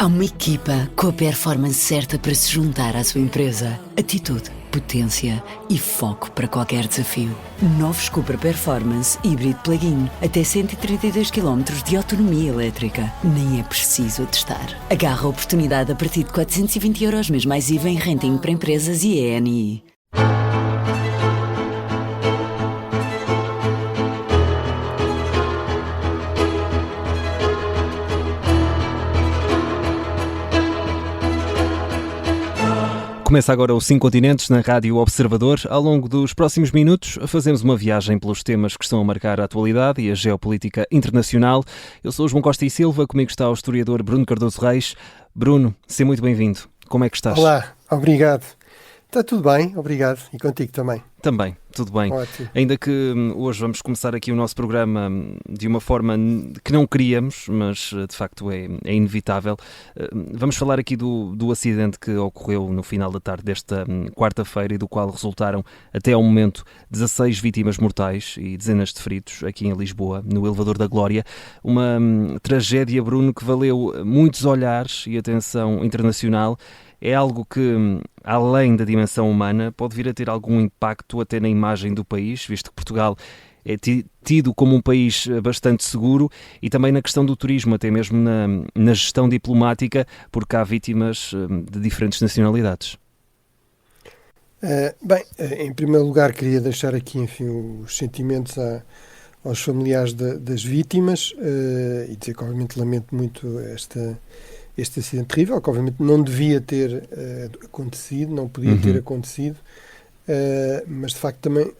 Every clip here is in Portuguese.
Há uma equipa com a performance certa para se juntar à sua empresa. Atitude, potência e foco para qualquer desafio. Novos Cupra Performance Hybrid Plug-in. Até 132 km de autonomia elétrica. Nem é preciso testar. Agarra a oportunidade a partir de 420 € mês mais IVA em renting para empresas e ENI. Começa agora o 5 Continentes na Rádio Observador. Ao longo dos próximos minutos fazemos uma viagem pelos temas que estão a marcar a atualidade e a geopolítica internacional. Eu sou o João Costa e Silva, comigo está o historiador Bruno Cardoso Reis. Bruno, seja muito bem-vindo. Como é que estás? Olá, obrigado. Está tudo bem, obrigado. E contigo também? Também, tudo bem. Ótimo. Ainda que hoje vamos começar aqui o nosso programa de uma forma que não queríamos, mas de facto é inevitável. Vamos falar aqui do acidente que ocorreu no final da tarde desta quarta-feira e do qual resultaram até ao momento 16 vítimas mortais e dezenas de feridos aqui em Lisboa, no Elevador da Glória. Uma tragédia, Bruno, que valeu muitos olhares e atenção internacional. É algo que, além da dimensão humana, pode vir a ter algum impacto até na imagem do país, visto que Portugal é tido como um país bastante seguro, e também na questão do turismo, até mesmo na gestão diplomática, porque há vítimas de diferentes nacionalidades. Bem, em primeiro lugar queria deixar aqui, enfim, os sentimentos aos familiares das vítimas e dizer que obviamente lamento muito este acidente terrível, que obviamente não devia ter acontecido, não podia ter acontecido, mas de facto também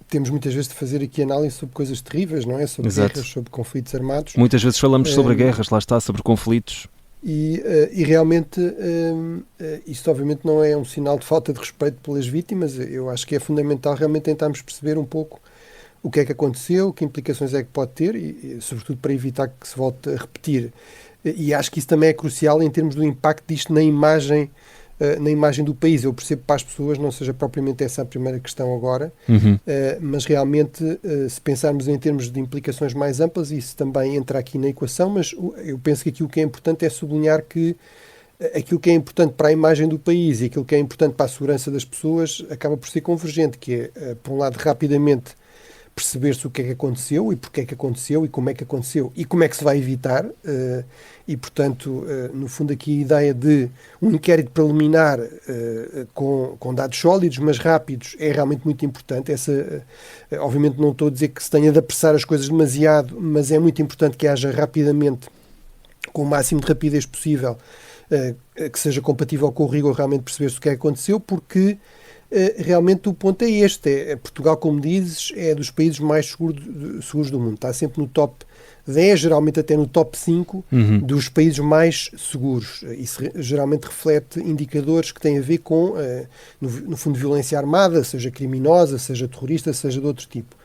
temos muitas vezes de fazer aqui análise sobre coisas terríveis, não é? Sobre Exato. Guerras, sobre conflitos armados. Muitas vezes falamos sobre guerras, lá está, sobre conflitos. E realmente isto obviamente não é um sinal de falta de respeito pelas vítimas. Eu acho que é fundamental realmente tentarmos perceber um pouco o que é que aconteceu, que implicações é que pode ter e sobretudo para evitar que se volte a repetir. E acho que isso também é crucial em termos do impacto disto na imagem do país. Eu percebo que para as pessoas não seja propriamente essa a primeira questão agora, mas realmente, se pensarmos em termos de implicações mais amplas, isso também entra aqui na equação, mas eu penso que aqui o que é importante é sublinhar que aquilo que é importante para a imagem do país e aquilo que é importante para a segurança das pessoas acaba por ser convergente, que é, por um lado, rapidamente perceber-se o que é que aconteceu e porque é que aconteceu e como é que aconteceu e como é que se vai evitar e, portanto, no fundo aqui a ideia de um inquérito preliminar com dados sólidos, mas rápidos, é realmente muito importante. Obviamente não estou a dizer que se tenha de apressar as coisas demasiado, mas é muito importante que haja rapidamente, com o máximo de rapidez possível, que seja compatível com o rigor, realmente perceber-se o que é que aconteceu, porque realmente o ponto é este. Portugal, como dizes, é dos países mais seguros do mundo. Está sempre no top 10, geralmente até no top 5 dos países mais seguros. Isso geralmente reflete indicadores que têm a ver com, no fundo, violência armada, seja criminosa, seja terrorista, seja de outro tipo.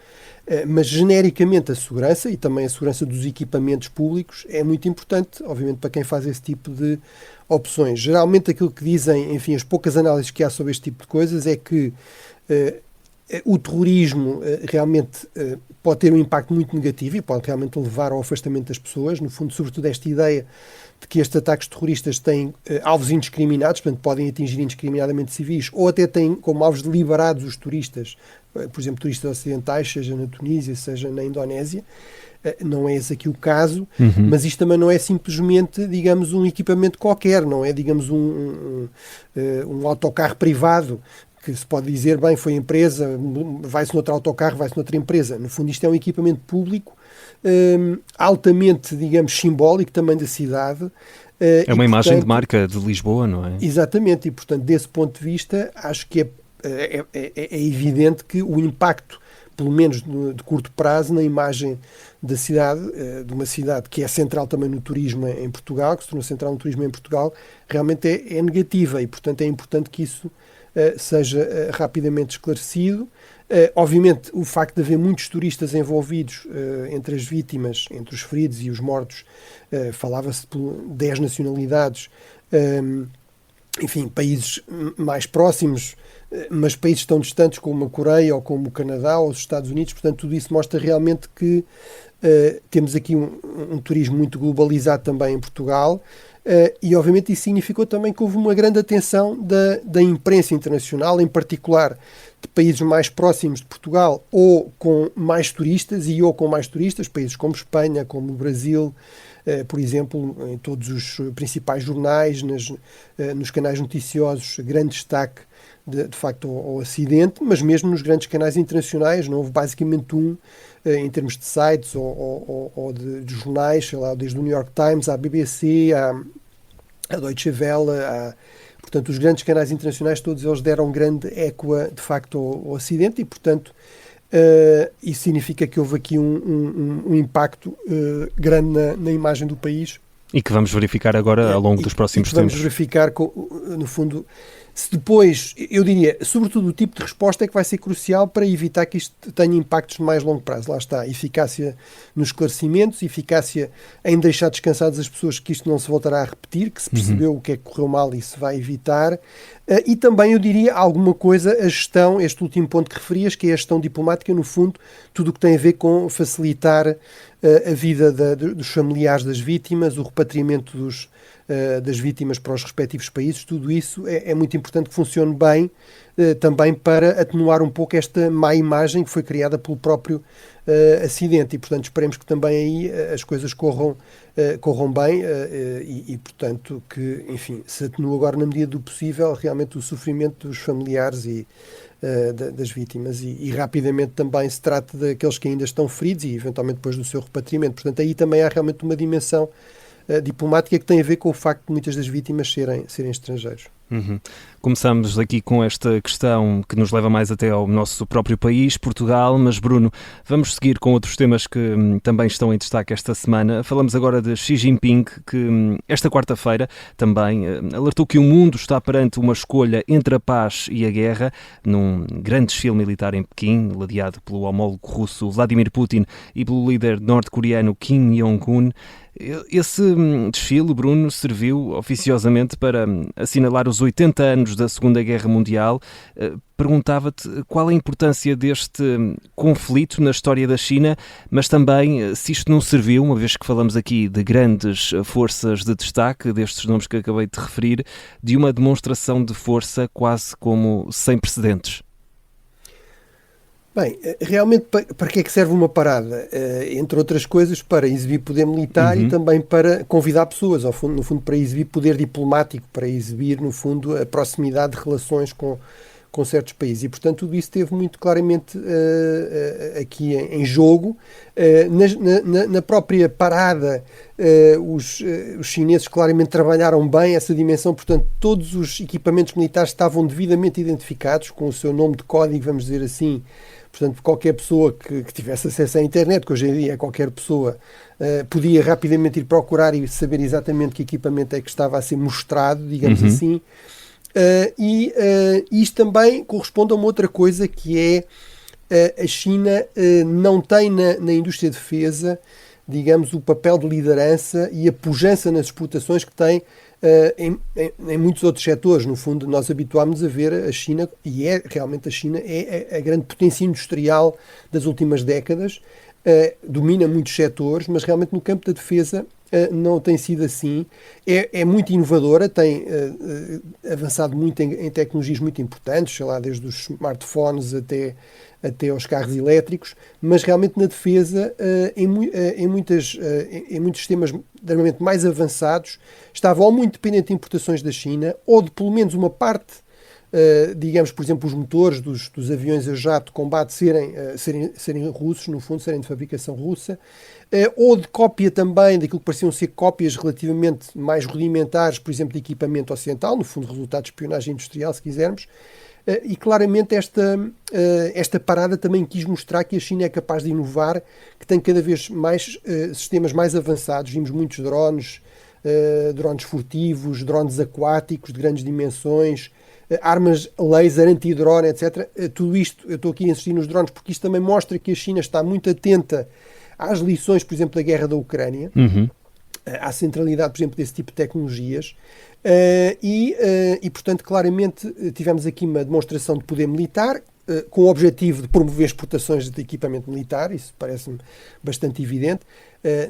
Mas, genericamente, a segurança e também a segurança dos equipamentos públicos é muito importante, obviamente, para quem faz esse tipo de opções. Geralmente, aquilo que dizem, enfim, as poucas análises que há sobre este tipo de coisas é que o terrorismo realmente pode ter um impacto muito negativo e pode realmente levar ao afastamento das pessoas. No fundo, sobretudo esta ideia de que estes ataques terroristas têm alvos indiscriminados, portanto, podem atingir indiscriminadamente civis, ou até têm como alvos deliberados os turistas, por exemplo, turistas ocidentais, seja na Tunísia, seja na Indonésia. Não é esse aqui o caso, mas isto também não é simplesmente, digamos, um equipamento qualquer, não é, digamos, um autocarro privado, que se pode dizer, bem, foi empresa, vai-se noutro autocarro, vai-se noutra empresa. No fundo, isto é um equipamento público, altamente, digamos, simbólico também da cidade. É uma imagem de marca de Lisboa, não é? Exatamente, e portanto, desse ponto de vista, acho que é evidente que o impacto, pelo menos de curto prazo, na imagem da cidade, de uma cidade que é central também no turismo em Portugal, que se tornou central no turismo em Portugal, realmente é negativa e, portanto, é importante que isso seja rapidamente esclarecido. Obviamente, o facto de haver muitos turistas envolvidos entre as vítimas, entre os feridos e os mortos, falava-se de 10 nacionalidades, enfim, países mais próximos, mas países tão distantes como a Coreia ou como o Canadá ou os Estados Unidos. Portanto, tudo isso mostra realmente que temos aqui um turismo muito globalizado também em Portugal E obviamente isso significou também que houve uma grande atenção da imprensa internacional, em particular de países mais próximos de Portugal ou com mais turistas, países como Espanha, como o Brasil, por exemplo, em todos os principais jornais, nos canais noticiosos, grande destaque de facto ao acidente, mas mesmo nos grandes canais internacionais não houve basicamente em termos de sites ou de jornais, sei lá, desde o New York Times à BBC, à Deutsche Welle, portanto os grandes canais internacionais todos eles deram grande eco de facto ao acidente e portanto isso significa que houve aqui um impacto grande na imagem do país. E que vamos verificar agora ao longo dos próximos tempos. Vamos verificar, no fundo, se depois, eu diria, sobretudo o tipo de resposta é que vai ser crucial para evitar que isto tenha impactos de mais longo prazo. Lá está, eficácia nos esclarecimentos, eficácia em deixar descansadas as pessoas que isto não se voltará a repetir, que se percebeu o que é que correu mal e se vai evitar. E também, eu diria, alguma coisa, a gestão, este último ponto que referias, que é a gestão diplomática, no fundo, tudo o que tem a ver com facilitar a vida dos familiares das vítimas, o repatriamento das vítimas para os respectivos países, tudo isso é muito importante que funcione bem também para atenuar um pouco esta má imagem que foi criada pelo próprio acidente e, portanto, esperemos que também aí as coisas corram bem e, portanto, que, enfim, se atenua agora na medida do possível realmente o sofrimento dos familiares e das vítimas e rapidamente também se trata daqueles que ainda estão feridos e eventualmente depois do seu repatriamento. Portanto, aí também há realmente uma dimensão diplomática que tem a ver com o facto de muitas das vítimas serem estrangeiros. Começamos aqui com esta questão que nos leva mais até ao nosso próprio país, Portugal, mas Bruno, vamos seguir com outros temas que também estão em destaque esta semana. Falamos agora de Xi Jinping, que esta quarta-feira também alertou que o mundo está perante uma escolha entre a paz e a guerra, num grande desfile militar em Pequim, ladeado pelo homólogo russo Vladimir Putin e pelo líder norte-coreano Kim Jong-un. Esse desfile, Bruno, serviu oficiosamente para assinalar os 80 anos da Segunda Guerra Mundial. Perguntava-te qual a importância deste conflito na história da China, mas também se isto não serviu, uma vez que falamos aqui de grandes forças de destaque, destes nomes que acabei de referir, de uma demonstração de força quase como sem precedentes. Bem, realmente para que é que serve uma parada? Entre outras coisas, para exibir poder militar e também para convidar pessoas, no fundo para exibir poder diplomático, para exibir, no fundo, a proximidade de relações com certos países. E, portanto, tudo isso esteve muito claramente aqui em jogo. Na própria parada, os chineses claramente trabalharam bem essa dimensão, portanto, todos os equipamentos militares estavam devidamente identificados, com o seu nome de código, vamos dizer assim. Portanto, qualquer pessoa que tivesse acesso à internet, que hoje em dia qualquer pessoa podia rapidamente ir procurar e saber exatamente que equipamento é que estava a ser mostrado, digamos assim. Isto também corresponde a uma outra coisa que é a China não tem na indústria de defesa, digamos, o papel de liderança e a pujança nas exportações que tem em muitos outros setores. No fundo, nós habituámos a ver a China, e realmente a China é a grande potência industrial das últimas décadas, domina muitos setores, mas realmente no campo da defesa não tem sido assim. É muito inovadora, tem avançado muito em tecnologias muito importantes, sei lá, desde os smartphones até aos carros elétricos, mas realmente na defesa, em muitos sistemas de armamento mais avançados, estava ou muito dependente de importações da China, ou de pelo menos uma parte, digamos, por exemplo, os motores dos aviões a jato de combate serem russos, no fundo, serem de fabricação russa, ou de cópia também daquilo que pareciam ser cópias relativamente mais rudimentares, por exemplo, de equipamento ocidental, no fundo, resultado de espionagem industrial, se quisermos. E claramente esta parada também quis mostrar que a China é capaz de inovar, que tem cada vez mais sistemas mais avançados. Vimos muitos drones furtivos, drones aquáticos de grandes dimensões, armas laser, anti-drone, etc. Tudo isto, eu estou aqui a insistir nos drones porque isto também mostra que a China está muito atenta às lições, por exemplo, da guerra da Ucrânia, à centralidade, por exemplo, desse tipo de tecnologias. E, portanto, claramente tivemos aqui uma demonstração de poder militar, com o objetivo de promover exportações de equipamento militar, isso parece-me bastante evidente.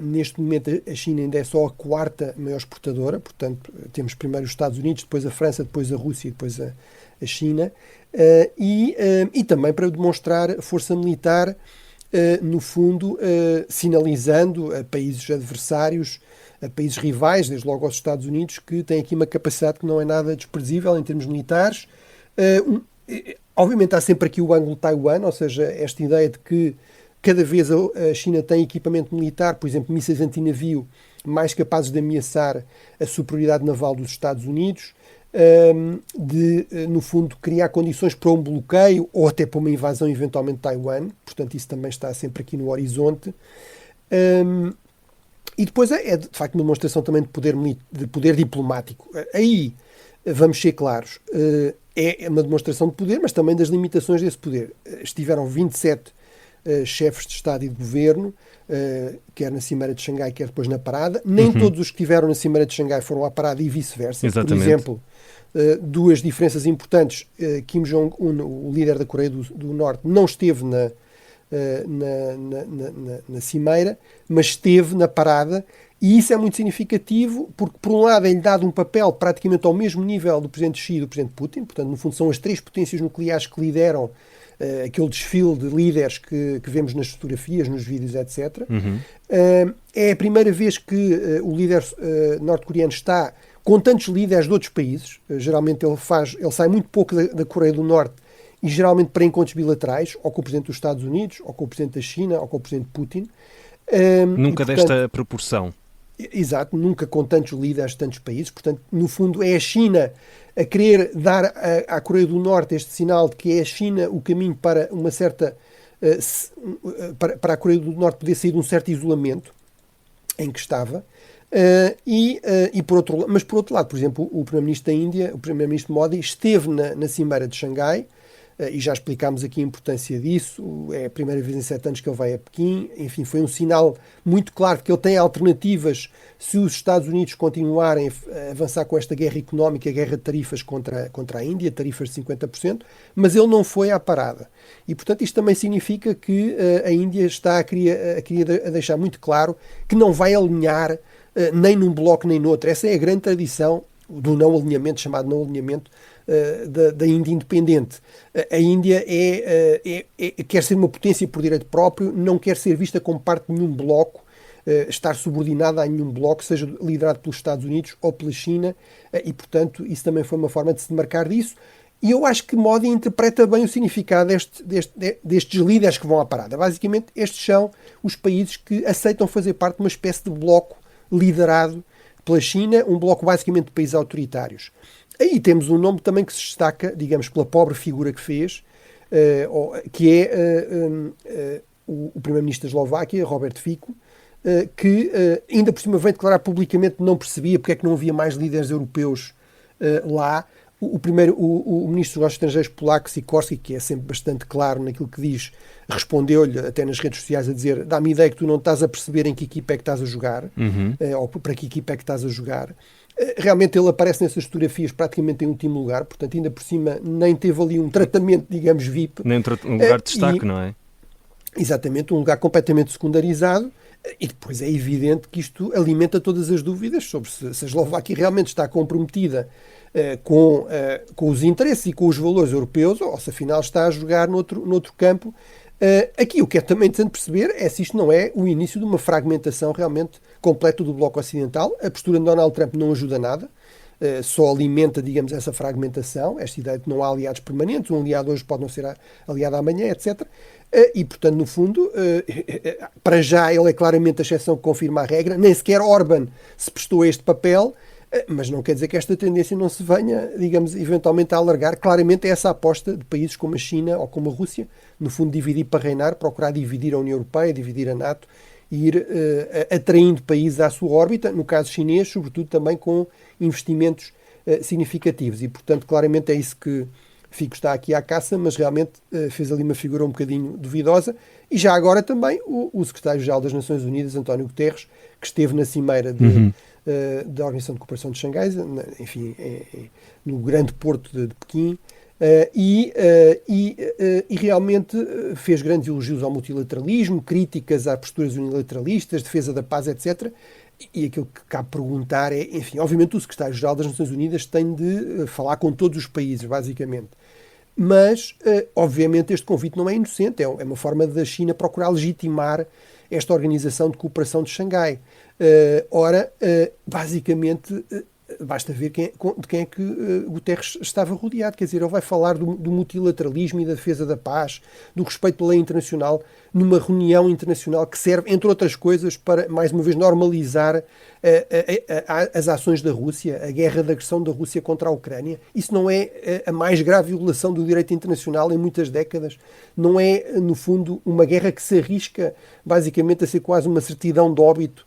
Neste momento a China ainda é só a quarta maior exportadora, portanto temos primeiro os Estados Unidos, depois a França, depois a Rússia e depois a China, e também para demonstrar força militar, no fundo sinalizando a países adversários, a países rivais, desde logo aos Estados Unidos, que têm aqui uma capacidade que não é nada desprezível em termos militares. Obviamente há sempre aqui o ângulo Taiwan, ou seja, esta ideia de que cada vez a China tem equipamento militar, por exemplo, mísseis antinavio mais capazes de ameaçar a superioridade naval dos Estados Unidos, no fundo, criar condições para um bloqueio ou até para uma invasão eventualmente de Taiwan. Portanto, isso também está sempre aqui no horizonte. E depois é de facto uma demonstração também de poder diplomático. Aí, vamos ser claros, é uma demonstração de poder, mas também das limitações desse poder. Estiveram 27 chefes de Estado e de Governo, quer na Cimeira de Xangai, quer depois na parada. Nem todos os que estiveram na Cimeira de Xangai foram à parada e vice-versa. Exatamente. Por exemplo, duas diferenças importantes. Kim Jong-un, o líder da Coreia do Norte, não esteve na Cimeira, mas esteve na parada, e isso é muito significativo porque, por um lado, é-lhe dado um papel praticamente ao mesmo nível do Presidente Xi e do Presidente Putin. Portanto, no fundo, são as três potências nucleares que lideram aquele desfile de líderes que vemos nas fotografias, nos vídeos, etc. É a primeira vez que o líder norte-coreano está com tantos líderes de outros países. Geralmente ele sai muito pouco da Coreia do Norte, e geralmente para encontros bilaterais, ou com o Presidente dos Estados Unidos, ou com o Presidente da China, ou com o Presidente Putin. Nunca desta proporção. Exato, nunca com tantos líderes de tantos países. Portanto, no fundo, é a China a querer dar à Coreia do Norte este sinal de que é a China o caminho para uma certa... para a Coreia do Norte poder sair de um certo isolamento em que estava. Mas por outro lado, por exemplo, o Primeiro-Ministro da Índia, o Primeiro-Ministro Modi, esteve na Cimeira de Xangai, e já explicámos aqui a importância disso. É a primeira vez em 7 anos que ele vai a Pequim. Enfim, foi um sinal muito claro de que ele tem alternativas se os Estados Unidos continuarem a avançar com esta guerra económica, guerra de tarifas contra a Índia, tarifas de 50%, mas ele não foi à parada. E, portanto, isto também significa que a Índia está a querer deixar muito claro que não vai alinhar nem num bloco nem no outro. Essa é a grande tradição do não alinhamento, chamado não alinhamento, da Índia independente. A Índia quer ser uma potência por direito próprio, não quer ser vista como parte de nenhum bloco, estar subordinada a nenhum bloco, seja liderado pelos Estados Unidos ou pela China, e, portanto, isso também foi uma forma de se demarcar disso. E eu acho que Modi interpreta bem o significado destes líderes que vão à parada. Basicamente, estes são os países que aceitam fazer parte de uma espécie de bloco liderado pela China, um bloco basicamente de países autoritários. Aí temos um nome também que se destaca, digamos, pela pobre figura que fez, que é o Primeiro-Ministro da Eslováquia, Robert Fico, que ainda por cima veio declarar publicamente que não percebia porque é que não havia mais líderes europeus lá. O Ministro dos Negócios Estrangeiros polaco, Sikorski, que é sempre bastante claro naquilo que diz, respondeu-lhe até nas redes sociais a dizer: dá-me ideia que tu não estás a perceber em que equipa é que estás a jogar, ou para que equipa é que estás a jogar. Realmente ele aparece nessas fotografias praticamente em último lugar, portanto ainda por cima nem teve ali um tratamento, digamos, VIP. Nem um lugar de destaque, não é? Exatamente, um lugar completamente secundarizado. E depois é evidente que isto alimenta todas as dúvidas sobre se a Eslováquia realmente está comprometida com os interesses e com os valores europeus, ou se afinal está a jogar noutro campo. Aqui o que é também interessante perceber é se isto não é o início de uma fragmentação realmente completa do bloco ocidental. A postura de Donald Trump não ajuda nada, só alimenta, digamos, essa fragmentação, esta ideia de que não há aliados permanentes, um aliado hoje pode não ser aliado amanhã, etc. E, portanto, no fundo, para já ele é claramente a exceção que confirma a regra, nem sequer Orbán se prestou a este papel, mas não quer dizer que esta tendência não se venha, digamos, eventualmente a alargar. Claramente é essa a aposta de países como a China ou como a Rússia, no fundo dividir para reinar, procurar dividir a União Europeia, dividir a NATO e ir atraindo países à sua órbita, no caso chinês, sobretudo também com investimentos significativos. E, portanto, claramente é isso que Fico está aqui à caça, mas realmente fez ali uma figura um bocadinho duvidosa. E já agora também o secretário-geral das Nações Unidas, António Guterres, que esteve na Cimeira da Organização de Cooperação de Xangai, enfim, no grande porto de Pequim, e realmente fez grandes elogios ao multilateralismo, críticas a posturas unilateralistas, defesa da paz, etc. E aquilo que cabe perguntar é, enfim, obviamente o secretário-geral das Nações Unidas tem de falar com todos os países, basicamente. Mas, obviamente, este convite não é inocente, é uma forma da China procurar legitimar esta Organização de Cooperação de Xangai. Basicamente, basta ver de quem é que Guterres estava rodeado. Quer dizer, ele vai falar do multilateralismo e da defesa da paz, do respeito pela lei internacional, numa reunião internacional que serve, entre outras coisas, para, mais uma vez, normalizar as ações da Rússia, a guerra de agressão da Rússia contra a Ucrânia. Isso não é a mais grave violação do direito internacional em muitas décadas. Não é, no fundo, uma guerra que se arrisca, basicamente, a ser quase uma certidão de óbito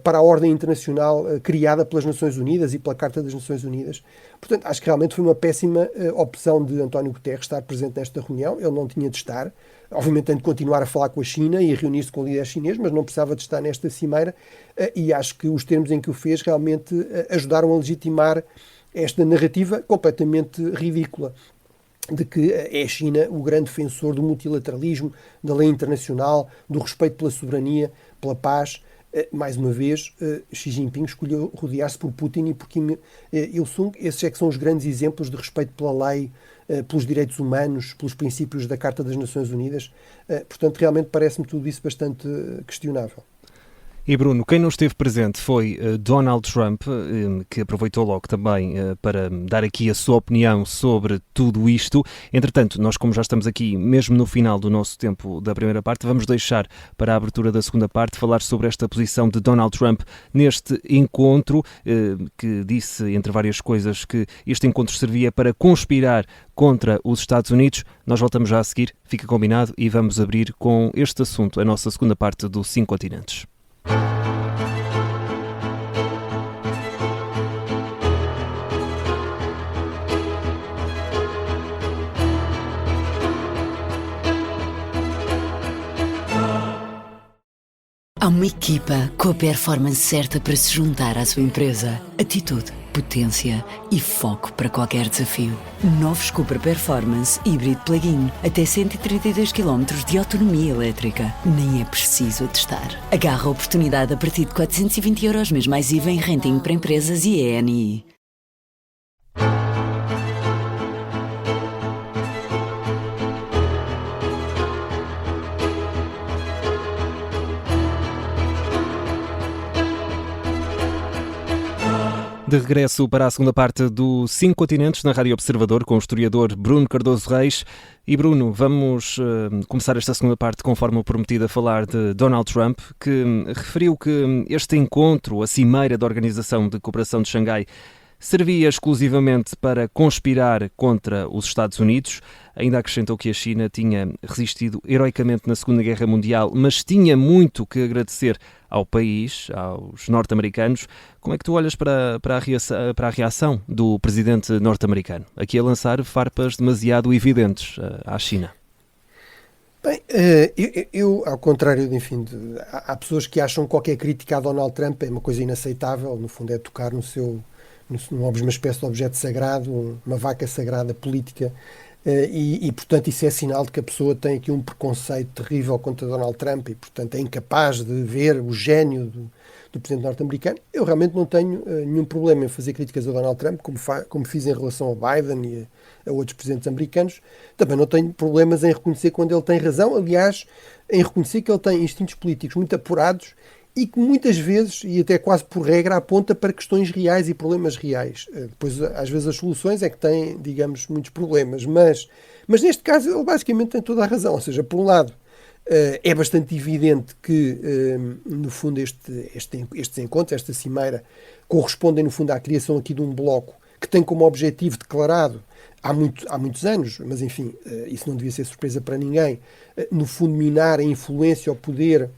para a ordem internacional criada pelas Nações Unidas e pela Carta das Nações Unidas. Portanto, acho que realmente foi uma péssima opção de António Guterres estar presente nesta reunião. Ele não tinha de estar. Obviamente tem de continuar a falar com a China e a reunir-se com líderes chineses, mas não precisava de estar nesta cimeira, e acho que os termos em que o fez realmente ajudaram a legitimar esta narrativa completamente ridícula de que é a China o grande defensor do multilateralismo, da lei internacional, do respeito pela soberania, pela paz. Mais uma vez, Xi Jinping escolheu rodear-se por Putin e por Kim Il-sung. Esses é que são os grandes exemplos de respeito pela lei, pelos direitos humanos, pelos princípios da Carta das Nações Unidas. Portanto, realmente parece-me tudo isso bastante questionável. E Bruno, quem não esteve presente foi Donald Trump, que aproveitou logo também para dar aqui a sua opinião sobre tudo isto. Entretanto, nós, como já estamos aqui mesmo no final do nosso tempo da primeira parte, vamos deixar para a abertura da segunda parte falar sobre esta posição de Donald Trump neste encontro, que disse, entre várias coisas, que este encontro servia para conspirar contra os Estados Unidos. Nós voltamos já a seguir, fica combinado, e vamos abrir com este assunto a nossa segunda parte do 5 Continentes. Há uma equipa com a performance certa para se juntar à sua empresa. Atitude, potência e foco para qualquer desafio. Novos Cupra Performance Hybrid Plug-in. Até 132 km de autonomia elétrica. Nem é preciso testar. Agarra a oportunidade a partir de 420 € mês mais IVA em renting para empresas e ENI. De regresso para a segunda parte do 5 Continentes na Rádio Observador com o historiador Bruno Cardoso Reis. E Bruno, vamos começar esta segunda parte conforme o prometido a falar de Donald Trump, que referiu que este encontro, a cimeira da Organização de Cooperação de Xangai, servia exclusivamente para conspirar contra os Estados Unidos. Ainda acrescentou que a China tinha resistido heroicamente na Segunda Guerra Mundial, mas tinha muito que agradecer ao país, aos norte-americanos. Como é que tu olhas para a reação do presidente norte-americano? Aqui a lançar farpas demasiado evidentes à China. Bem, eu ao contrário, enfim, há pessoas que acham que qualquer crítica a Donald Trump é uma coisa inaceitável, no fundo é tocar numa espécie de objeto sagrado, uma vaca sagrada política, e portanto isso é sinal de que a pessoa tem aqui um preconceito terrível contra Donald Trump e portanto é incapaz de ver o gênio do presidente norte-americano. Eu realmente não tenho nenhum problema em fazer críticas a Donald Trump, como fiz em relação a Biden e a outros presidentes americanos. Também não tenho problemas em reconhecer quando ele tem razão, aliás, em reconhecer que ele tem instintos políticos muito apurados e que muitas vezes, e até quase por regra, aponta para questões reais e problemas reais. Depois, às vezes, as soluções é que têm, digamos, muitos problemas. Mas neste caso, ele basicamente tem toda a razão. Ou seja, por um lado, é bastante evidente que, no fundo, estes encontros, esta cimeira, correspondem, no fundo, à criação aqui de um bloco que tem como objetivo declarado há muitos anos, mas, enfim, isso não devia ser surpresa para ninguém, no fundo, minar a influência ou poder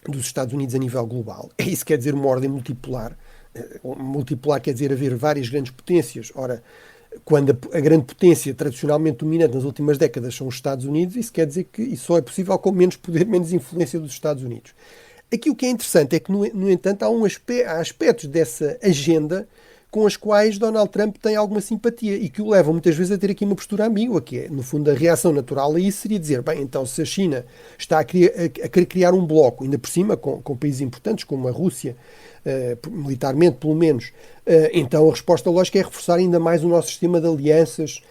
dos Estados Unidos a nível global. Isso quer dizer uma ordem multipolar. Multipolar quer dizer haver várias grandes potências. Ora, quando a grande potência tradicionalmente dominante nas últimas décadas são os Estados Unidos, isso quer dizer que isso só é possível com menos poder, menos influência dos Estados Unidos. Aqui o que é interessante é que, no entanto, há aspectos dessa agenda com as quais Donald Trump tem alguma simpatia e que o levam muitas vezes a ter aqui uma postura ambígua, que é, no fundo, a reação natural a isso seria dizer, bem, então se a China está a querer criar um bloco, ainda por cima, com países importantes como a Rússia, militarmente pelo menos, então a resposta lógica é reforçar ainda mais o nosso sistema de alianças,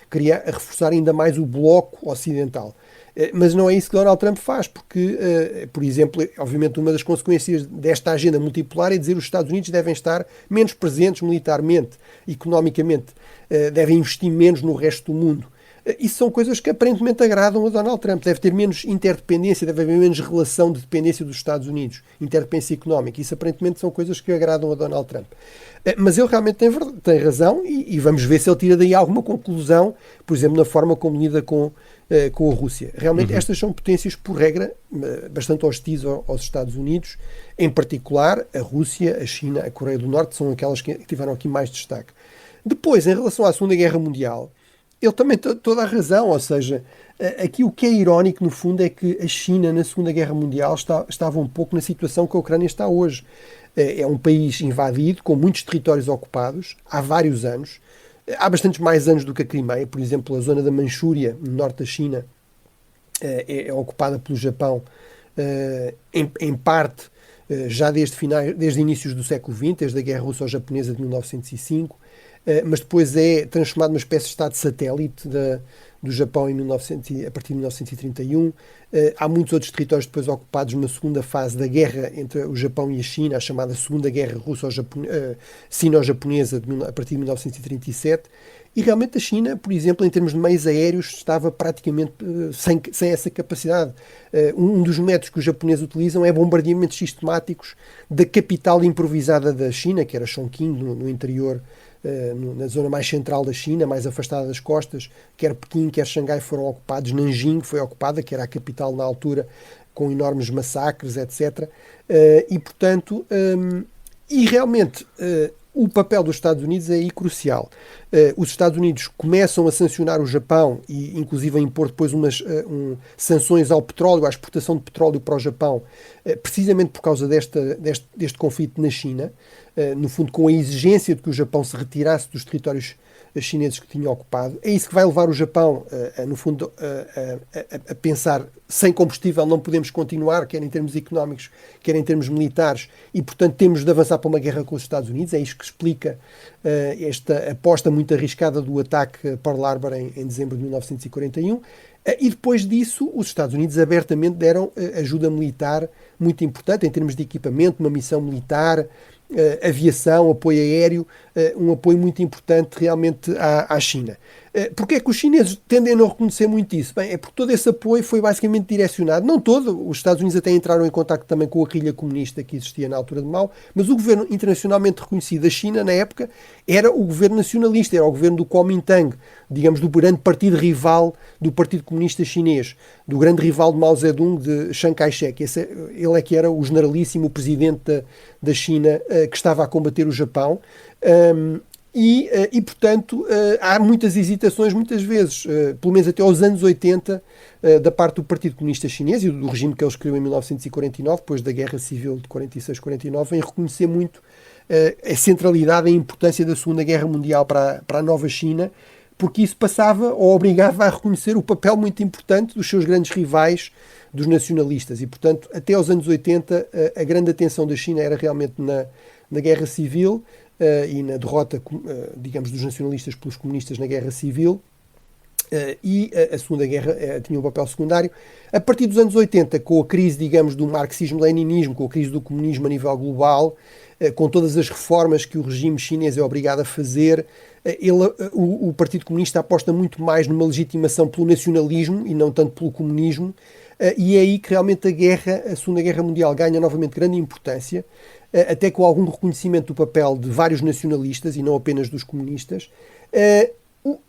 reforçar ainda mais o bloco ocidental. Mas não é isso que Donald Trump faz, porque, por exemplo, obviamente uma das consequências desta agenda multipolar é dizer que os Estados Unidos devem estar menos presentes militarmente, economicamente, devem investir menos no resto do mundo. Isso são coisas que aparentemente agradam a Donald Trump. Deve ter menos interdependência, deve haver menos relação de dependência dos Estados Unidos, interdependência económica. Isso aparentemente são coisas que agradam a Donald Trump. Mas ele realmente tem razão e vamos ver se ele tira daí alguma conclusão, por exemplo, na forma como lida com a Rússia. Realmente estas são potências, por regra, bastante hostis aos Estados Unidos, em particular a Rússia, a China, a Coreia do Norte, são aquelas que tiveram aqui mais destaque. Depois, em relação à Segunda Guerra Mundial, ele também tem toda a razão, ou seja, aqui o que é irónico, no fundo, é que a China, na Segunda Guerra Mundial, estava um pouco na situação que a Ucrânia está hoje. É um país invadido, com muitos territórios ocupados, há vários anos. Há bastantes mais anos do que a Crimeia. Por exemplo, a zona da Manchúria, no norte da China, é ocupada pelo Japão, em parte, já desde inícios do século XX, desde a Guerra Russo-Japonesa de 1905, mas depois é transformado numa espécie de Estado satélite do Japão a partir de 1931. Há muitos outros territórios depois ocupados numa segunda fase da guerra entre o Japão e a China, a chamada Segunda Guerra Sino-Japonesa, a partir de 1937. E realmente a China, por exemplo, em termos de meios aéreos, estava praticamente sem essa capacidade. Um dos métodos que os japoneses utilizam é bombardeamentos sistemáticos da capital improvisada da China, que era Chongqing, no interior, na zona mais central da China, mais afastada das costas. Quer Pequim, quer Xangai foram ocupados. Nanjing foi ocupada, que era a capital na altura, com enormes massacres, etc. E, portanto, e realmente o papel dos Estados Unidos é aí crucial. Os Estados Unidos começam a sancionar o Japão e, inclusive, a impor depois sanções ao petróleo, à exportação de petróleo para o Japão, precisamente por causa deste conflito na China, no fundo com a exigência de que o Japão se retirasse dos territórios chineses que tinha ocupado. É isso que vai levar o Japão, no fundo, a pensar, sem combustível não podemos continuar, quer em termos económicos, quer em termos militares, e, portanto, temos de avançar para uma guerra com os Estados Unidos. É isto que explica esta aposta muito arriscada do ataque a Pearl Harbor em dezembro de 1941. E depois disso, os Estados Unidos abertamente deram ajuda militar muito importante, em termos de equipamento, uma missão militar, aviação, apoio aéreo, um apoio muito importante realmente à China. Porquê é que os chineses tendem a não reconhecer muito isso? Bem, é porque todo esse apoio foi basicamente direcionado, não todo, os Estados Unidos até entraram em contacto também com a guerrilha comunista que existia na altura de Mao, mas o governo internacionalmente reconhecido da China, na época, era o governo nacionalista, era o governo do Kuomintang, digamos, do grande partido rival do Partido Comunista Chinês, do grande rival de Mao Zedong, de Chiang Kai-shek. Ele é que era o generalíssimo, o presidente da China, que estava a combater o Japão. E portanto, há muitas hesitações, muitas vezes, pelo menos até aos anos 80, da parte do Partido Comunista Chinês e do regime que ele criou em 1949, depois da Guerra Civil de 46-49, em reconhecer muito a centralidade e a importância da Segunda Guerra Mundial para a nova China, porque isso passava ou obrigava a reconhecer o papel muito importante dos seus grandes rivais, dos nacionalistas. E, portanto, até aos anos 80, a grande atenção da China era realmente na Guerra Civil, e na derrota, digamos, dos nacionalistas pelos comunistas na Guerra Civil, e a Segunda Guerra tinha um papel secundário. A partir dos anos 80, com a crise, digamos, do marxismo-leninismo, com a crise do comunismo a nível global, com todas as reformas que o regime chinês é obrigado a fazer, o Partido Comunista aposta muito mais numa legitimação pelo nacionalismo e não tanto pelo comunismo, e é aí que realmente a Segunda Guerra Mundial ganha novamente grande importância, até com algum reconhecimento do papel de vários nacionalistas e não apenas dos comunistas.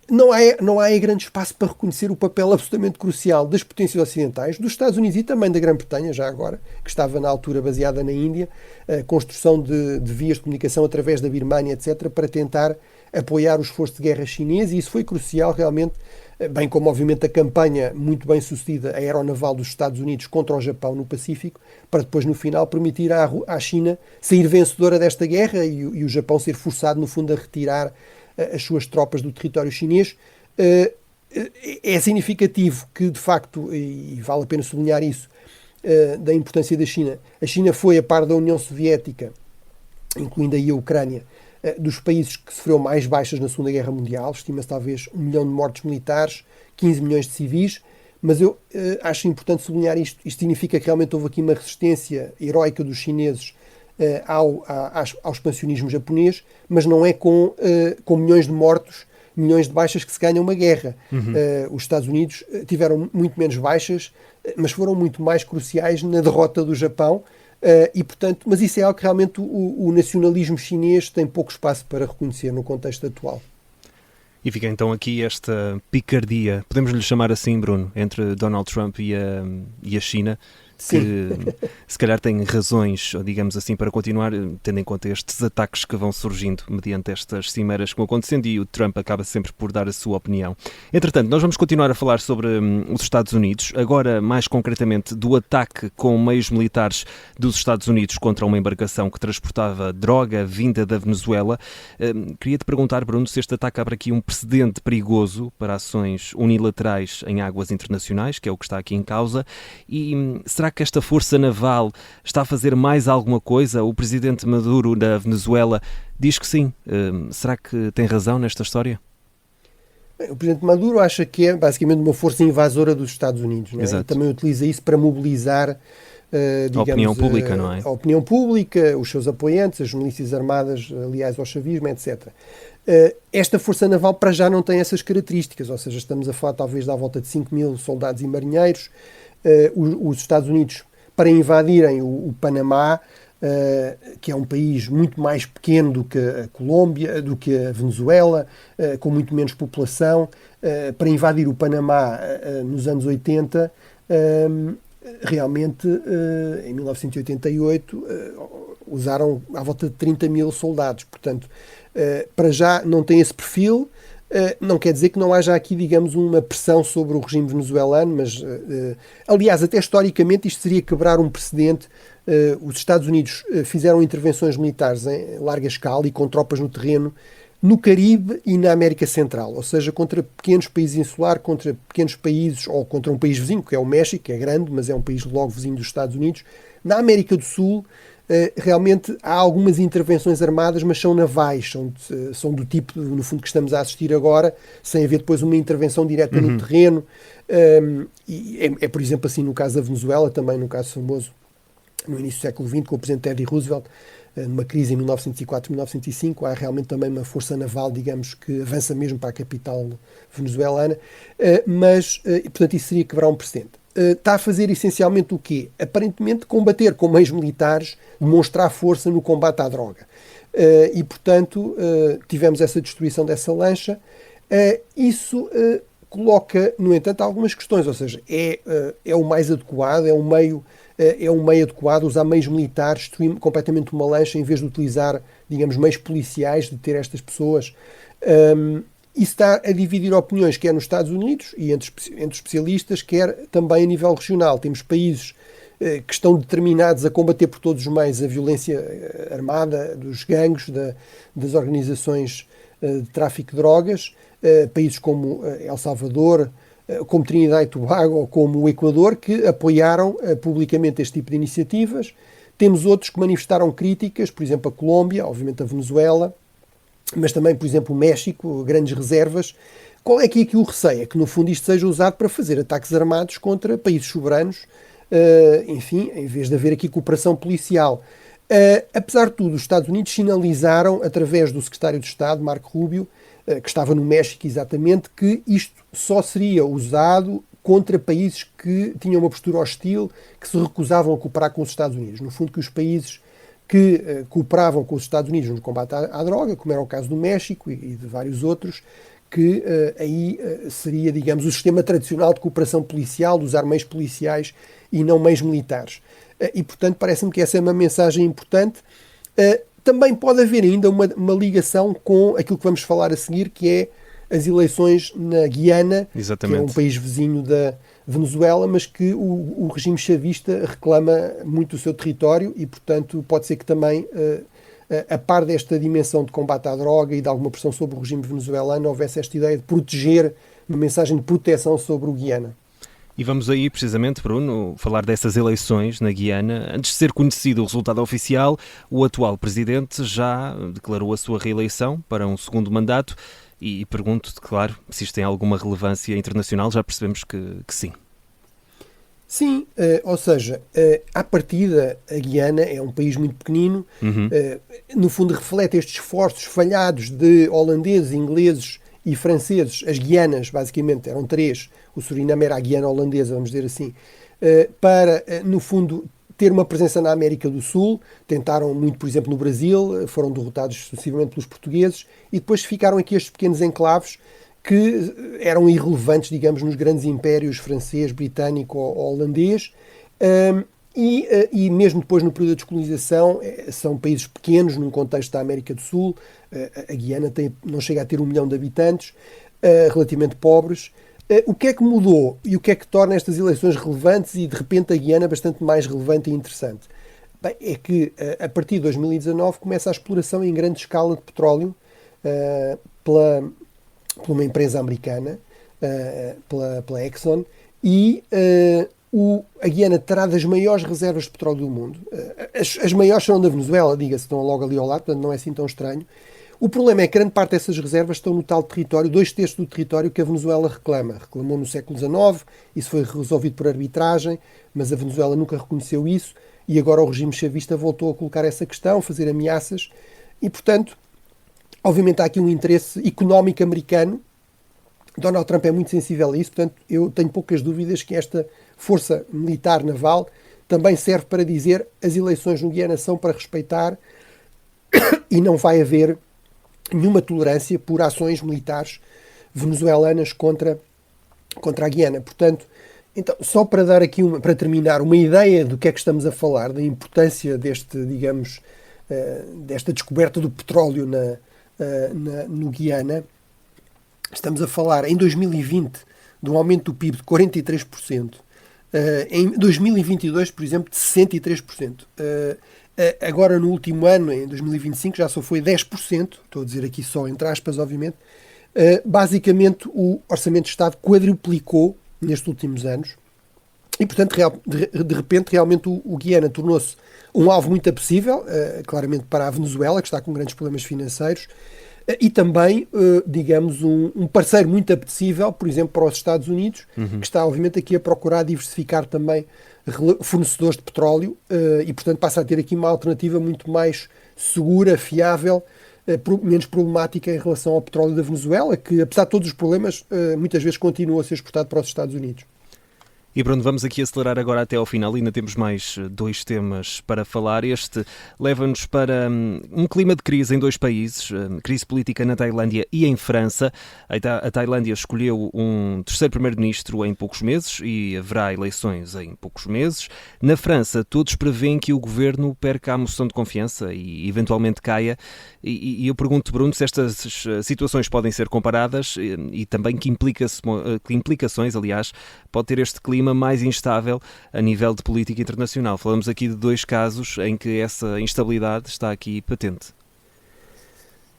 Não há grande espaço para reconhecer o papel absolutamente crucial das potências ocidentais, dos Estados Unidos e também da Grã-Bretanha, já agora, que estava na altura baseada na Índia, a construção de vias de comunicação através da Birmânia, etc., para tentar apoiar o esforço de guerra chinês, e isso foi crucial realmente, bem como obviamente a campanha muito bem sucedida aeronaval dos Estados Unidos contra o Japão no Pacífico, para depois no final permitir à China sair vencedora desta guerra e o Japão ser forçado no fundo a retirar as suas tropas do território chinês. É significativo que, de facto, e vale a pena sublinhar isso, da importância da China. A China foi, a par da União Soviética, incluindo aí a Ucrânia, dos países que sofreu mais baixas na Segunda Guerra Mundial. Estima-se talvez 1 milhão de mortos militares, 15 milhões de civis, mas eu acho importante sublinhar isto. Isto significa que realmente houve aqui uma resistência heroica dos chineses ao expansionismo japonês, mas não é com milhões de mortos, milhões de baixas que se ganha uma guerra. Os Estados Unidos tiveram muito menos baixas, mas foram muito mais cruciais na derrota do Japão, e portanto, mas isso é algo que realmente o nacionalismo chinês tem pouco espaço para reconhecer no contexto atual. E fica então aqui esta picardia, podemos lhe chamar assim, Bruno, entre Donald Trump e a China, que se calhar tem razões, digamos assim, para continuar, tendo em conta estes ataques que vão surgindo mediante estas cimeras que vão acontecendo, e o Trump acaba sempre por dar a sua opinião. Entretanto, nós vamos continuar a falar sobre os Estados Unidos, agora mais concretamente do ataque com meios militares dos Estados Unidos contra uma embarcação que transportava droga vinda da Venezuela. Queria-te perguntar, Bruno, se este ataque abre aqui um precedente perigoso para ações unilaterais em águas internacionais, que é o que está aqui em causa, e será que esta força naval está a fazer mais alguma coisa? O presidente Maduro da Venezuela diz que sim. Será que tem razão nesta história? O presidente Maduro acha que é basicamente uma força invasora dos Estados Unidos, não é? E também utiliza isso para mobilizar digamos, a opinião pública, não é? A opinião pública, os seus apoiantes, as milícias armadas aliás ao chavismo, etc. Esta força naval para já não tem essas características, ou seja, estamos a falar talvez da volta de 5 mil soldados e marinheiros. Os Estados Unidos, para invadirem o Panamá, que é um país muito mais pequeno do que a Colômbia, do que a Venezuela, com muito menos população, para invadir o Panamá nos anos 80, realmente, em 1988, usaram à volta de 30 mil soldados. Portanto, para já não tem esse perfil. Não quer dizer que não haja aqui, digamos, uma pressão sobre o regime venezuelano, mas, aliás, até historicamente isto seria quebrar um precedente. Os Estados Unidos fizeram intervenções militares em larga escala e com tropas no terreno no Caribe e na América Central, ou seja, contra pequenos países insulares, contra pequenos países, ou contra um país vizinho, que é o México, que é grande, mas é um país logo vizinho dos Estados Unidos. Na América do Sul, realmente há algumas intervenções armadas, mas são navais, são do tipo, no fundo, que estamos a assistir agora, sem haver depois uma intervenção direta no terreno. E por exemplo, assim no caso da Venezuela, também no caso famoso, no início do século XX, com o presidente Teddy Roosevelt, numa crise em 1904-1905, há realmente também uma força naval, digamos, que avança mesmo para a capital venezuelana, mas, portanto, isso seria quebrar um precedente. Está a fazer essencialmente o quê? Aparentemente combater com meios militares, demonstrar força no combate à droga. E, portanto, tivemos essa destruição dessa lancha. Isso coloca, no entanto, algumas questões, ou seja, é o mais adequado, é um meio adequado usar meios militares, destruir completamente uma lancha, em vez de utilizar, digamos, meios policiais, de ter estas pessoas. Isso está a dividir opiniões, quer nos Estados Unidos e entre especialistas, quer também a nível regional. Temos países que estão determinados a combater por todos os meios a violência armada dos gangues, das organizações de tráfico de drogas, países como El Salvador, como Trinidad e Tobago ou como o Equador, que apoiaram publicamente este tipo de iniciativas. Temos outros que manifestaram críticas, por exemplo a Colômbia, obviamente a Venezuela, mas também, por exemplo, o México, grandes reservas. Qual é que aqui o receio? É que, no fundo, isto seja usado para fazer ataques armados contra países soberanos, enfim, em vez de haver aqui cooperação policial. Apesar de tudo, os Estados Unidos sinalizaram, através do secretário de Estado, Marco Rubio, que estava no México exatamente, que isto só seria usado contra países que tinham uma postura hostil, que se recusavam a cooperar com os Estados Unidos. No fundo, que os países que cooperavam com os Estados Unidos no combate à droga, como era o caso do México e de vários outros, que aí seria, digamos, o sistema tradicional de cooperação policial, de usar meios policiais e não meios militares. E, portanto, parece-me que essa é uma mensagem importante. Também pode haver ainda uma ligação com aquilo que vamos falar a seguir, que é as eleições na Guiana, Exatamente. que é um país vizinho da Venezuela, mas que o regime chavista reclama muito o seu território e, portanto, pode ser que também, a par desta dimensão de combate à droga e de alguma pressão sobre o regime venezuelano, houvesse esta ideia de proteger, uma mensagem de proteção sobre o Guiana. E vamos aí, precisamente, Bruno, falar dessas eleições na Guiana. Antes de ser conhecido o resultado oficial, o atual presidente já declarou a sua reeleição para um segundo mandato e pergunto-te, claro, se isto tem alguma relevância internacional. Já percebemos que sim. Sim, ou seja, à partida, a Guiana é um país muito pequenino, no fundo reflete estes esforços falhados de holandeses, ingleses e franceses. As Guianas, basicamente, eram 3, o Suriname era a Guiana holandesa, vamos dizer assim, para, no fundo, ter uma presença na América do Sul. Tentaram muito, por exemplo, no Brasil, foram derrotados sucessivamente pelos portugueses, e depois ficaram aqui estes pequenos enclaves que eram irrelevantes, digamos, nos grandes impérios francês, britânico ou holandês, e mesmo depois no período da descolonização são países pequenos num contexto da América do Sul. A Guiana não chega a ter 1 milhão de habitantes, relativamente pobres. O que é que mudou e o que é que torna estas eleições relevantes e de repente a Guiana bastante mais relevante e interessante? Bem, é que a partir de 2019 começa a exploração em grande escala de petróleo por uma empresa americana, pela Exxon, e a Guiana terá das maiores reservas de petróleo do mundo. As maiores serão da Venezuela, diga-se, estão logo ali ao lado, portanto não é assim tão estranho. O problema é que grande parte dessas reservas estão no tal território, 2/3 do território que a Venezuela reclamou no século XIX, isso foi resolvido por arbitragem, mas a Venezuela nunca reconheceu isso, e agora o regime chavista voltou a colocar essa questão, fazer ameaças, e portanto, obviamente há aqui um interesse económico americano. Donald Trump é muito sensível a isso, portanto eu tenho poucas dúvidas que esta força militar naval também serve para dizer as eleições no Guiana são para respeitar e não vai haver nenhuma tolerância por ações militares venezuelanas contra a Guiana. Portanto, então, só para dar aqui para terminar uma ideia do que é que estamos a falar, da importância desta descoberta do petróleo no Guiana, estamos a falar em 2020 de um aumento do PIB de 43%, em 2022, por exemplo, de 63%. Agora, no último ano, em 2025, já só foi 10%, estou a dizer aqui só entre aspas, obviamente. Basicamente, o Orçamento de Estado quadruplicou nestes últimos anos e, portanto, de repente, realmente o Guiana tornou-se um alvo muito apetecível, claramente para a Venezuela, que está com grandes problemas financeiros, e também, digamos, um parceiro muito apetecível, por exemplo, para os Estados Unidos, que está, obviamente, aqui a procurar diversificar também fornecedores de petróleo e, portanto, passa a ter aqui uma alternativa muito mais segura, fiável, menos problemática em relação ao petróleo da Venezuela, que, apesar de todos os problemas, muitas vezes continua a ser exportado para os Estados Unidos. E pronto, vamos aqui acelerar agora até ao final, ainda temos mais 2 temas para falar. Este leva-nos para um clima de crise em 2 países, crise política na Tailândia e em França. A Tailândia escolheu um terceiro primeiro-ministro em poucos meses e haverá eleições em poucos meses. Na França, todos prevêem que o governo perca a moção de confiança e eventualmente caia. E eu pergunto, Bruno, se estas situações podem ser comparadas e também que implicações, aliás, pode ter este clima mais instável a nível de política internacional. Falamos aqui de 2 casos em que essa instabilidade está aqui patente.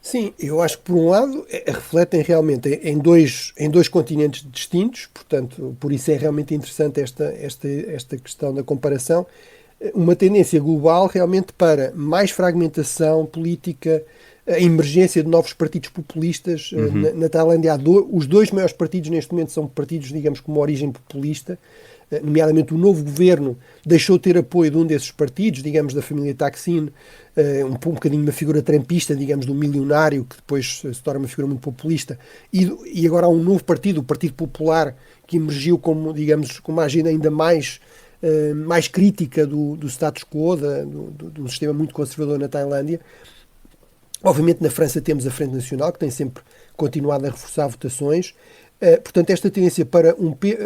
Sim, eu acho que por um lado refletem realmente em dois continentes distintos, portanto, por isso é realmente interessante esta questão da comparação, uma tendência global realmente para mais fragmentação política, a emergência de novos partidos populistas. Na Tailândia os 2 maiores partidos neste momento são partidos, digamos, com uma origem populista, nomeadamente o novo governo deixou de ter apoio de um desses partidos, digamos, da família Thaksin, um bocadinho uma figura trampista, digamos, do milionário, que depois se torna uma figura muito populista, e agora há um novo partido, o Partido Popular, que emergiu como, digamos, com uma agenda ainda mais crítica do status quo, do sistema muito conservador na Tailândia. Obviamente, na França temos a Frente Nacional, que tem sempre continuado a reforçar votações. Portanto, esta tendência para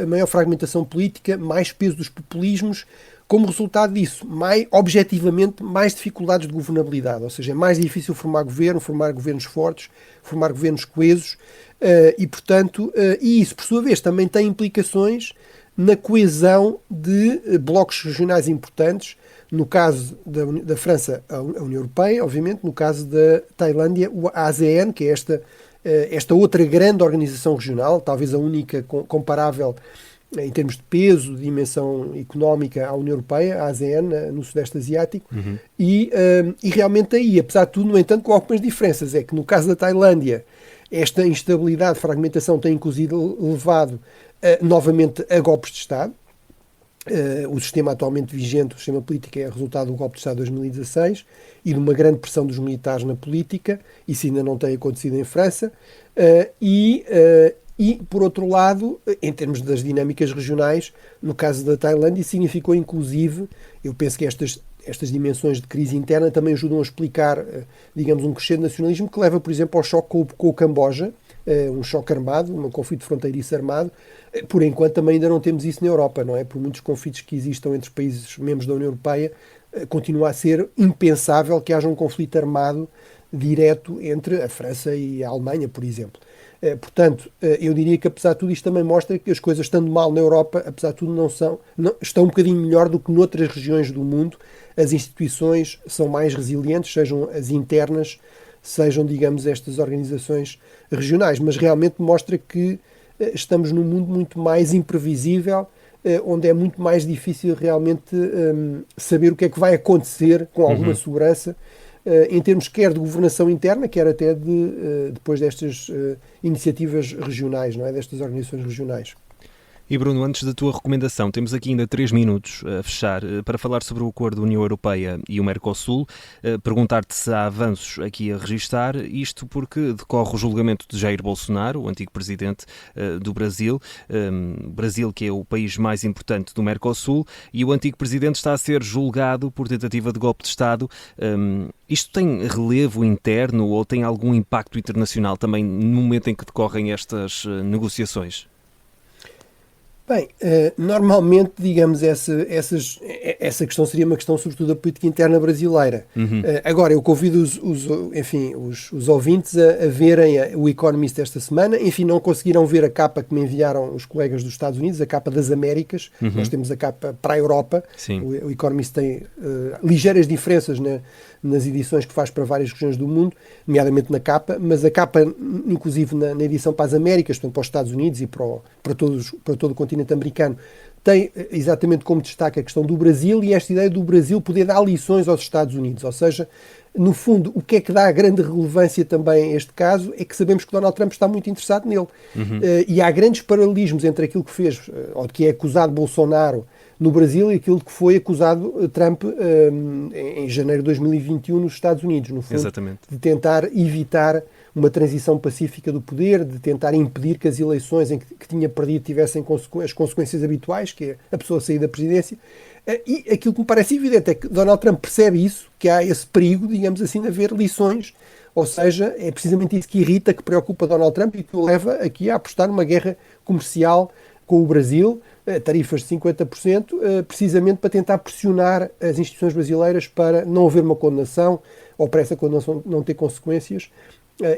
maior fragmentação política, mais peso dos populismos, como resultado disso, objetivamente, mais dificuldades de governabilidade, ou seja, é mais difícil formar governos fortes, formar governos coesos, e, portanto, e isso, por sua vez, também tem implicações na coesão de blocos regionais importantes, no caso da França, a União Europeia, obviamente, no caso da Tailândia, a ASEAN, que é esta outra grande organização regional, talvez a única comparável em termos de peso, de dimensão económica à União Europeia, à ASEAN, no Sudeste Asiático, e realmente aí, apesar de tudo, no entanto, com algumas diferenças, é que no caso da Tailândia, esta instabilidade, fragmentação tem inclusive levado novamente a golpes de Estado. O sistema atualmente vigente, o sistema político, é resultado do golpe de Estado de 2016 e de uma grande pressão dos militares na política. Isso ainda não tem acontecido em França. E, por outro lado, em termos das dinâmicas regionais, no caso da Tailândia, significou inclusive, eu penso que estas dimensões de crise interna também ajudam a explicar, digamos, um crescente nacionalismo que leva, por exemplo, ao choque com o Camboja, um choque armado, um conflito fronteiriço armado. Por enquanto também ainda não temos isso na Europa, não é? Por muitos conflitos que existam entre os países membros da União Europeia, continua a ser impensável que haja um conflito armado direto entre a França e a Alemanha, por exemplo. Portanto, eu diria que apesar de tudo isto também mostra que as coisas estando mal na Europa, apesar de tudo estão um bocadinho melhor do que noutras regiões do mundo. As instituições são mais resilientes, sejam as internas, sejam, digamos, estas organizações regionais, mas realmente mostra que estamos num mundo muito mais imprevisível, onde é muito mais difícil realmente saber o que é que vai acontecer com alguma segurança, em termos quer de governação interna, quer até depois destas iniciativas regionais, não é? Destas organizações regionais. E Bruno, antes da tua recomendação, temos aqui ainda 3 minutos a fechar para falar sobre o acordo União Europeia e o Mercosul. Perguntar-te se há avanços aqui a registar, isto porque decorre o julgamento de Jair Bolsonaro, o antigo presidente do Brasil, Brasil que é o país mais importante do Mercosul, e o antigo presidente está a ser julgado por tentativa de golpe de Estado. Isto tem relevo interno ou tem algum impacto internacional também no momento em que decorrem estas negociações? Bem, normalmente, digamos, essa questão seria uma questão sobretudo da política interna brasileira. Agora, eu convido os ouvintes a verem o Economist esta semana. Enfim, não conseguiram ver a capa que me enviaram os colegas dos Estados Unidos, a capa das Américas. Nós temos a capa para a Europa. O Economist tem ligeiras diferenças nas edições que faz para várias regiões do mundo, nomeadamente na capa, mas a capa, inclusive na edição para as Américas, portanto, para os Estados Unidos e para todo o continente americano, tem exatamente como destaque a questão do Brasil e esta ideia do Brasil poder dar lições aos Estados Unidos. Ou seja, no fundo, o que é que dá a grande relevância também a este caso é que sabemos que Donald Trump está muito interessado nele. E há grandes paralelismos entre aquilo que fez, ou de que é acusado Bolsonaro no Brasil e aquilo que foi acusado Trump em janeiro de 2021 nos Estados Unidos, no fundo, exatamente, de tentar evitar uma transição pacífica do poder, de tentar impedir que as eleições em que tinha perdido tivessem as consequências habituais, que é a pessoa sair da presidência. E aquilo que me parece evidente é que Donald Trump percebe isso, que há esse perigo, digamos assim, de haver lições. Ou seja, é precisamente isso que irrita, que preocupa Donald Trump e que o leva aqui a apostar numa guerra comercial com o Brasil, tarifas de 50%, precisamente para tentar pressionar as instituições brasileiras para não haver uma condenação ou para essa condenação não ter consequências.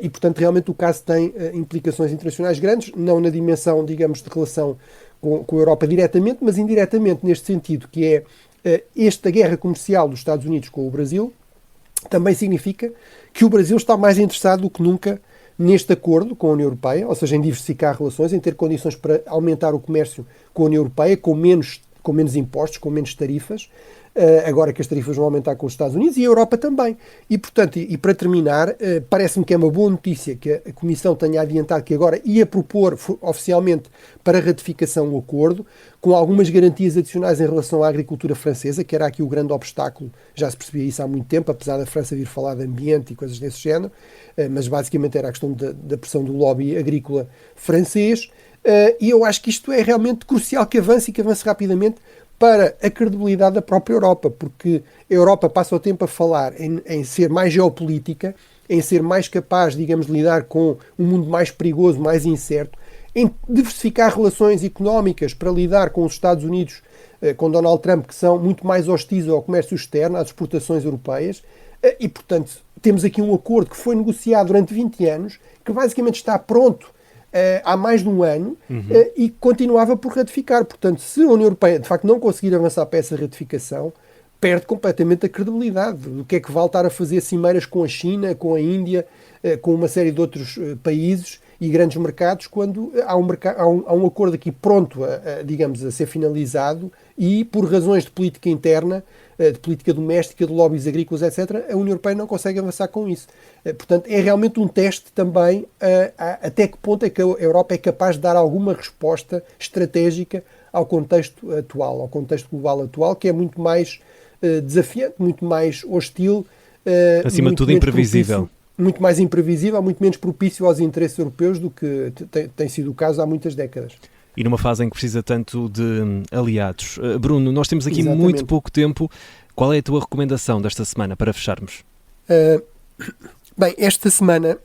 E, portanto, realmente o caso tem implicações internacionais grandes, não na dimensão, digamos, de relação com a Europa diretamente, mas indiretamente neste sentido, que é esta guerra comercial dos Estados Unidos com o Brasil, também significa que o Brasil está mais interessado do que nunca neste acordo com a União Europeia, ou seja, em diversificar relações, em ter condições para aumentar o comércio com a União Europeia, com menos impostos, com menos tarifas, agora que as tarifas vão aumentar com os Estados Unidos e a Europa também. E, portanto, e para terminar, parece-me que é uma boa notícia que a Comissão tenha adiantado que agora ia propor oficialmente para ratificação o acordo, com algumas garantias adicionais em relação à agricultura francesa, que era aqui o grande obstáculo, já se percebia isso há muito tempo, apesar da França vir falar de ambiente e coisas desse género, mas basicamente era a questão da pressão do lobby agrícola francês, e eu acho que isto é realmente crucial que avance e que avance rapidamente para a credibilidade da própria Europa, porque a Europa passa o tempo a falar em ser mais geopolítica, em ser mais capaz, digamos, de lidar com um mundo mais perigoso, mais incerto, em diversificar relações económicas para lidar com os Estados Unidos com Donald Trump, que são muito mais hostis ao comércio externo, às exportações europeias, e, portanto, temos aqui um acordo que foi negociado durante 20 anos, que basicamente está pronto há mais de um ano e continuava por ratificar. Portanto, se a União Europeia, de facto, não conseguir avançar para essa ratificação, perde completamente a credibilidade. Do que é que vale estar a fazer cimeiras com a China, com a Índia, com uma série de outros países e grandes mercados, quando há um acordo aqui pronto digamos, a ser finalizado e, por razões de política interna, de política doméstica, de lobbies agrícolas, etc., a União Europeia não consegue avançar com isso. Portanto, é realmente um teste também até que ponto é que a Europa é capaz de dar alguma resposta estratégica ao contexto atual, ao contexto global atual, que é muito mais desafiante, muito mais hostil. Acima de tudo, imprevisível. Muito mais imprevisível, muito menos propício aos interesses europeus do que tem sido o caso há muitas décadas. E numa fase em que precisa tanto de aliados. Bruno, nós temos aqui muito pouco tempo. Qual é a tua recomendação desta semana para fecharmos? Bem, esta semana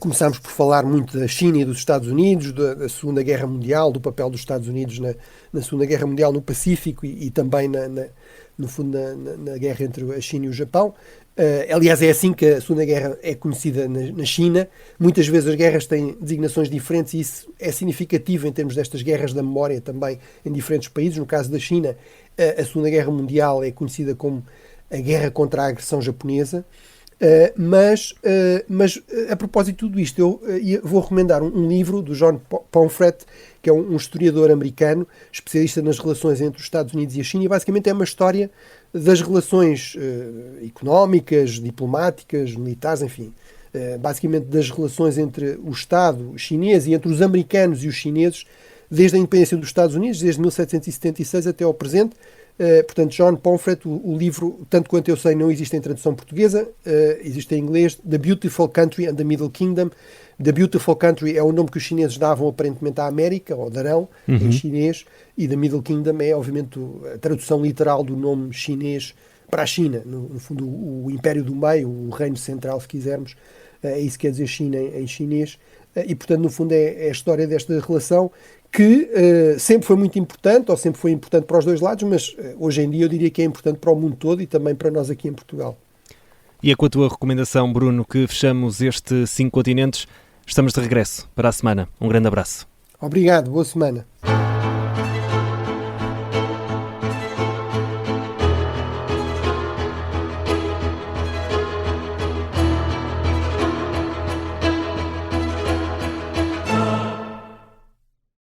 começámos por falar muito da China e dos Estados Unidos, da Segunda Guerra Mundial, do papel dos Estados Unidos na Segunda Guerra Mundial no Pacífico e também, no fundo, na guerra entre a China e o Japão. Aliás, é assim que a Segunda Guerra é conhecida na China. Muitas vezes as guerras têm designações diferentes e isso é significativo em termos destas guerras da memória também em diferentes países. No caso da China, a Segunda Guerra Mundial é conhecida como a guerra contra a agressão japonesa. Mas a propósito de tudo isto, eu vou recomendar um livro do John Pomfret, que é um historiador americano, especialista nas relações entre os Estados Unidos e a China, e basicamente é uma história das relações económicas, diplomáticas, militares, enfim, basicamente das relações entre o Estado chinês e entre os americanos e os chineses, desde a independência dos Estados Unidos, desde 1776 até ao presente. Portanto, John Pomfret, o livro, tanto quanto eu sei, não existe em tradução portuguesa, existe em inglês, The Beautiful Country and the Middle Kingdom. The Beautiful Country é o nome que os chineses davam aparentemente à América, ou darão, em chinês, e The Middle Kingdom é, obviamente, a tradução literal do nome chinês para a China, no fundo, o Império do Meio, o Reino Central, se quisermos, é isso que quer dizer China em chinês, e, portanto, no fundo, é a história desta relação que sempre foi muito importante, ou sempre foi importante para os dois lados, mas hoje em dia eu diria que é importante para o mundo todo e também para nós aqui em Portugal. E é com a tua recomendação, Bruno, que fechamos este 5 Continentes. Estamos de regresso para a semana. Um grande abraço. Obrigado, boa semana.